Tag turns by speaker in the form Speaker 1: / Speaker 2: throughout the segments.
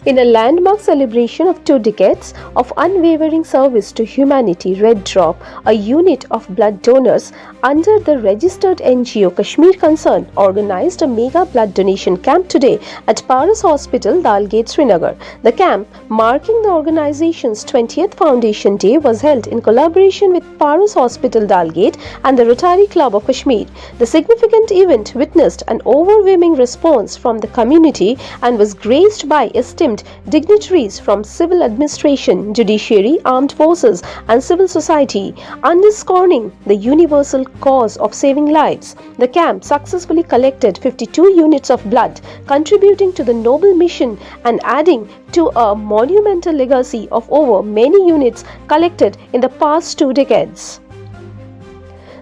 Speaker 1: In a landmark celebration of 2 decades of unwavering service to humanity, Red Drop, a unit of blood donors under the registered NGO Kashmir Concern, organized a mega blood donation camp today at Paras Hospital, Dalgate, Srinagar. The camp, marking the organization's 20th Foundation Day, was held in collaboration with Paras Hospital, Dalgate and the Rotary Club of Kashmir. The significant event witnessed an overwhelming response from the community and was graced by esteemed dignitaries from civil administration, judiciary, armed forces and civil society, underscoring the universal cause of saving lives. The camp successfully collected 52 units of blood, contributing to the noble mission and adding to a monumental legacy of over many units collected in the past 2 decades.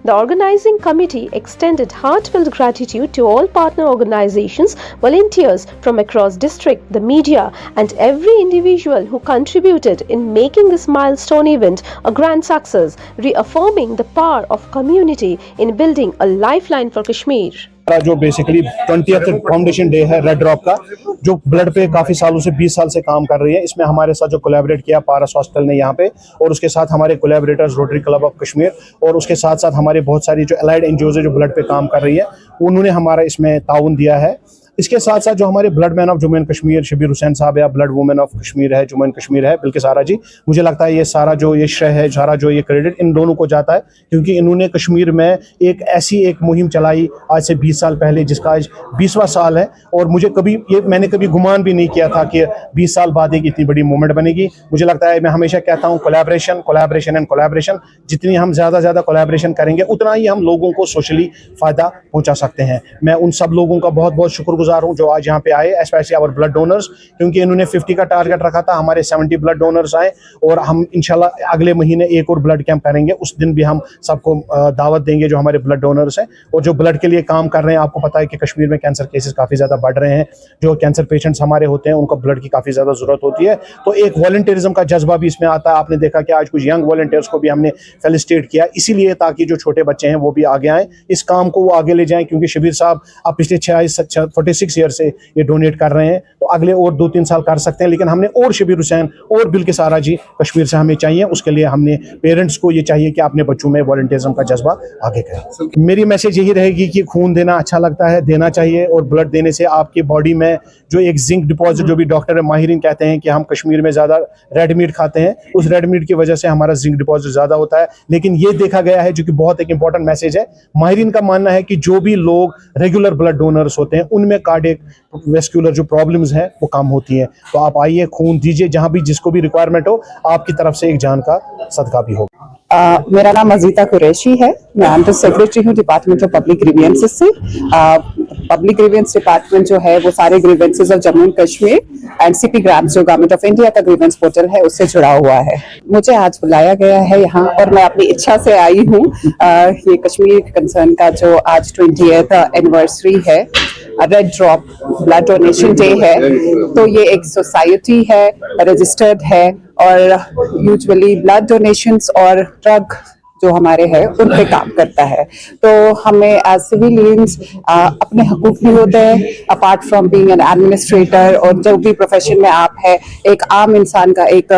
Speaker 1: The organizing committee extended heartfelt gratitude to all partner organizations, volunteers from across district, the media, and every individual who contributed in making this milestone event a grand success, reaffirming the power of community in building a lifeline for Kashmir.
Speaker 2: जो basically 20th foundation day है red drop का, जो blood पे काफ़ी सालों से 20 साल से काम कर रही है। इसमें हमारे साथ जो कोलैबोरेट किया पारस हॉस्पिटल ने यहाँ पे, और उसके साथ हमारे collaborators rotary club of Kashmir, और उसके साथ साथ हमारे बहुत सारी जो एलाइड एनजीओज है जो ब्लड पे काम कर रही है, उन्होंने हमारा इसमें ताउन दिया है। इसके साथ साथ जो हमारे blood man of Jammu and Kashmir Shabir Hussain साहब या ब्लड वुमेन ऑफ कश्मीर है जम्मू एंड कश्मीर है बिल्किसारा जी, मुझे लगता है ये सारा जो ये श्रेय है, सारा जो ये क्रेडिट इन दोनों को जाता है, क्योंकि इन्होंने कश्मीर में एक ऐसी एक मुहिम चलाई आज से 20 साल पहले, जिसका आज 20वां साल है। और मैंने कभी गुमान भी नहीं किया था कि 20 साल बाद एक इतनी बड़ी मूवमेंट बनेगी। मुझे लगता है, मैं हमेशा कहता हूँ, कोलैबोरेशन एंड कोलैबोरेशन, जितनी हम ज़्यादा कोलैबोरेशन करेंगे उतना ही हम लोगों को सोशली फ़ायदा पहुँचा सकते हैं। मैं उन सब लोगों का बहुत बहुत शुक्रगुजार हूँ जो आज यहाँ पे आए, स्पेशली आवर ब्लड डोनर्स, क्योंकि इन्होंने 50 का टारगेट रखा था, हमारे 70 ब्लड डोनर्स आए, और हम इंशाल्लाह अगले महीने एक और ब्लड कैंप करेंगे। उस दिन भी हम सबको दावत देंगे जो हमारे ब्लड डोनर्स हैं और जो ब्लड के लिए काम कर रहे हैं। आपको पता है कि कश्मीर में कैंसर केसेस काफ़ी ज़्यादा बढ़ रहे हैं, जो कैंसर पेशेंट्स हमारे होते हैं उनको ब्लड की काफ़ी ज़्यादा ज़रूरत होती है, तो एक वॉलंटियरिज्म का जज्बा भी इसमें आता है। आपने देखा कि आज कुछ यंग वॉलंटियर्स को भी हमने फेलिसिटेट किया, इसीलिए ताकि जो छोटे बच्चे हैं वो भी आगे आएँ, इस काम को वो आगे ले जाएँ, क्योंकि शबीर साहब आप पिछले 46 ईयर से ये डोनेट कर रहे हैं, तो अगले और 2-3 साल कर सकते हैं, लेकिन हमने और शबीर हुसैन और बिल्किसारा जी कश्मीर से हमें चाहिए। उसके लिए हमने पेरेंट्स को ये चाहिए कि अपने बच्चों में वॉलंटियरिज्म का जज्बा आगे करें। मेरी मैसेज यही रहेगी कि खून देना अच्छा लगता है, देना चाहिए, और ब्लड देने से आपकी बॉडी में जो एक जिंक डिपॉजिट, जो भी डॉक्टर माहिरीन कहते हैं कि हम कश्मीर में ज़्यादा रेड मीट खाते हैं, उस रेड मीट की वजह से हमारा जिंक डिपॉजिट ज़्यादा होता है। लेकिन ये देखा गया है, जो कि बहुत एक इंपॉर्टेंट मैसेज है, माहिरीन का मानना है कि जो भी लोग रेगुलर ब्लड डोनर्स होते हैं उनमें कार्डियक वेस्कुलर जो प्रॉब्लम्स हैं वो कम होती हैं। तो आप आइए, खून दीजिए, जहां भी जिसको भी रिक्वायरमेंट हो, आपकी तरफ से एक जान का सदका भी होगा।
Speaker 3: मेरा नाम अजीता कुरैशी है, मैं अंडर सेक्रेटरी हूँ डिपार्टमेंट ऑफ पब्लिक ग्रीवियंसेस से। पब्लिक ग्रीवियंस डिपार्टमेंट जो है वो सारे grievances of Jammu and Kashmir and CP grams जो गवर्नमेंट ऑफ इंडिया का ग्रीवियंस पोर्टल है उससे जुड़ा हुआ है। मुझे आज बुलाया गया है यहाँ, और मैं अपनी इच्छा से आई हूँ। ये कश्मीर कंसर्न का जो आज 20th एनिवर्सरी है, red drop blood donation day है, तो ये एक सोसाइटी है, रजिस्टर्ड है, और यूजुअली ब्लड डोनेशंस और ड्रग जो हमारे हैं उन पे काम करता है। तो हमें एज सिविलियंस अपने हकूक भी होते हैं, apart from being an administrator, और जो भी प्रोफेशन में आप है, एक आम इंसान का एक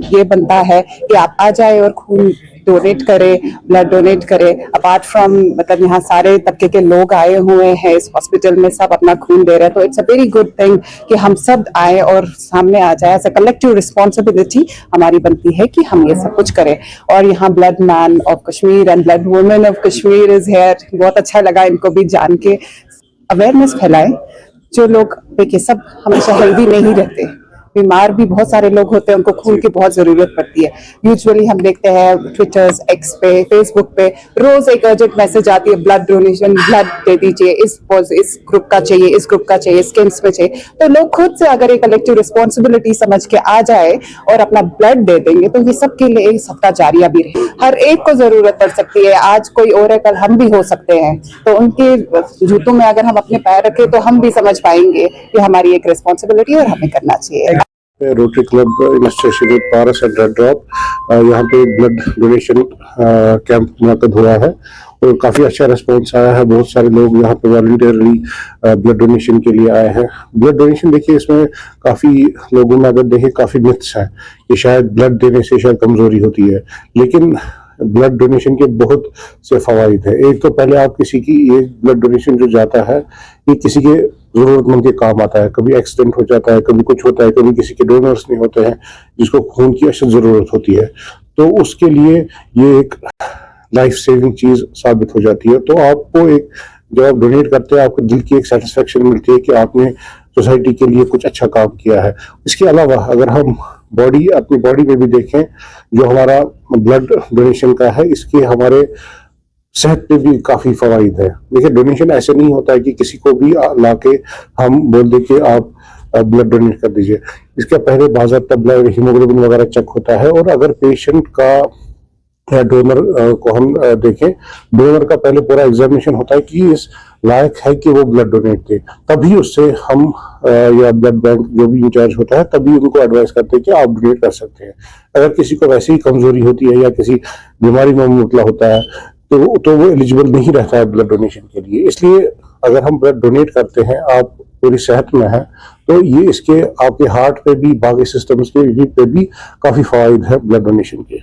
Speaker 3: ये बनता है कि आप आ जाए और खून डोनेट करें, ब्लड डोनेट करें। अपार्ट फ्रॉम मतलब यहाँ सारे तबके के लोग आए हुए हैं इस हॉस्पिटल में, सब अपना खून दे रहे हैं, तो it's a very good thing कि हम सब आए और सामने आ जाए। एज अ कलेक्टिव रिस्पॉन्सिबिलिटी हमारी बनती है कि हम ये सब कुछ करें। और यहाँ blood man of Kashmir and blood women of Kashmir is here, बहुत अच्छा लगा इनको भी जान के। अवेयरनेस फैलाएं, जो लोग देखिए सब हमेशा हेल्दी नहीं रहते, बीमार भी बहुत सारे लोग होते हैं, उनको खून की बहुत जरूरत पड़ती है। यूजुअली हम देखते हैं ट्विटर्स, एक्स पे, फेसबुक पे रोज एक अर्जेंट मैसेज आती है, ब्लड डोनेशन, ब्लड दे दीजिए, इस ग्रुप का चाहिए, इस ग्रुप का चाहिए, स्किन्स में चाहिए। तो लोग खुद से अगर एक कलेक्टिव रिस्पॉन्सिबिलिटी समझ के आ जाए और अपना ब्लड दे देंगे, तो ये सबके लिए एक सबका जारिया भी रहे। हर एक को जरूरत पड़ सकती है, आज कोई और है कल हम भी हो सकते हैं, तो उनके जूतों में अगर हम अपने पैर रखें तो हम भी समझ पाएंगे कि हमारी एक रिस्पॉन्सिबिलिटी और हमें करना चाहिए।
Speaker 4: Rotary club in association with Paras and red drop यहाँ पे ब्लड डोनेशन कैंप मुनक्कद हुआ है और काफ़ी अच्छा रिस्पॉन्स आया है। बहुत सारे लोग यहाँ पे वॉलंटियरली ब्लड डोनेशन के लिए आए हैं। ब्लड डोनेशन देखिए, इसमें काफ़ी लोगों में अगर देखें काफ़ी मिथ्स हैं कि शायद ब्लड देने से शायद कमज़ोरी होती है, लेकिन ब्लड डोनेशन के बहुत से फ़वाइद है। एक तो पहले आप किसी की ये ब्लड डोनेशन जो जाता है ये किसी के ज़रूरतमंद के काम आता है। कभी एक्सीडेंट हो जाता है, कभी कुछ होता है, कभी किसी के डोनर्स नहीं होते हैं जिसको खून की अशद ज़रूरत होती है, तो उसके लिए ये एक लाइफ सेविंग चीज़ साबित हो जाती है। तो आपको एक जब आप डोनेट करते हैं आपको दिल की एक सेटिस्फेक्शन मिलती है कि आपने सोसाइटी के लिए कुछ अच्छा काम किया है। इसके अलावा अगर हम अपनी बॉडी में भी देखें, जो हमारा ब्लड डोनेशन का है, इसके हमारे सेहत पे भी काफ़ी फ़वाइद है। देखिए, डोनेशन ऐसे नहीं होता है कि किसी को भी लाके हम बोल दें कि आप ब्लड डोनेट कर दीजिए। इसके पहले बाज़ाब्ता ब्लड हीमोग्लोबिन वगैरह चेक होता है, और अगर पेशेंट का या डोनर को हम देखें, डोनर का पहले पूरा एग्जामिनेशन होता है कि इस लायक है कि वो ब्लड डोनेट दे, तभी उससे हम या ब्लड बैंक जो भी इंचार्ज होता है तभी उनको एडवाइस करते हैं कि आप डोनेट कर सकते हैं। अगर किसी को वैसे ही कमजोरी होती है या किसी बीमारी में मुबतला होता है तो वो एलिजिबल नहीं रहता है ब्लड डोनेशन के लिए। इसलिए अगर हम ब्लड डोनेट करते हैं, आप पूरी सेहत में है, तो ये इसके आपके हार्ट पे भी, बाकी सिस्टम्स के पे भी काफ़ी फ़वाइद है ब्लड डोनेशन के।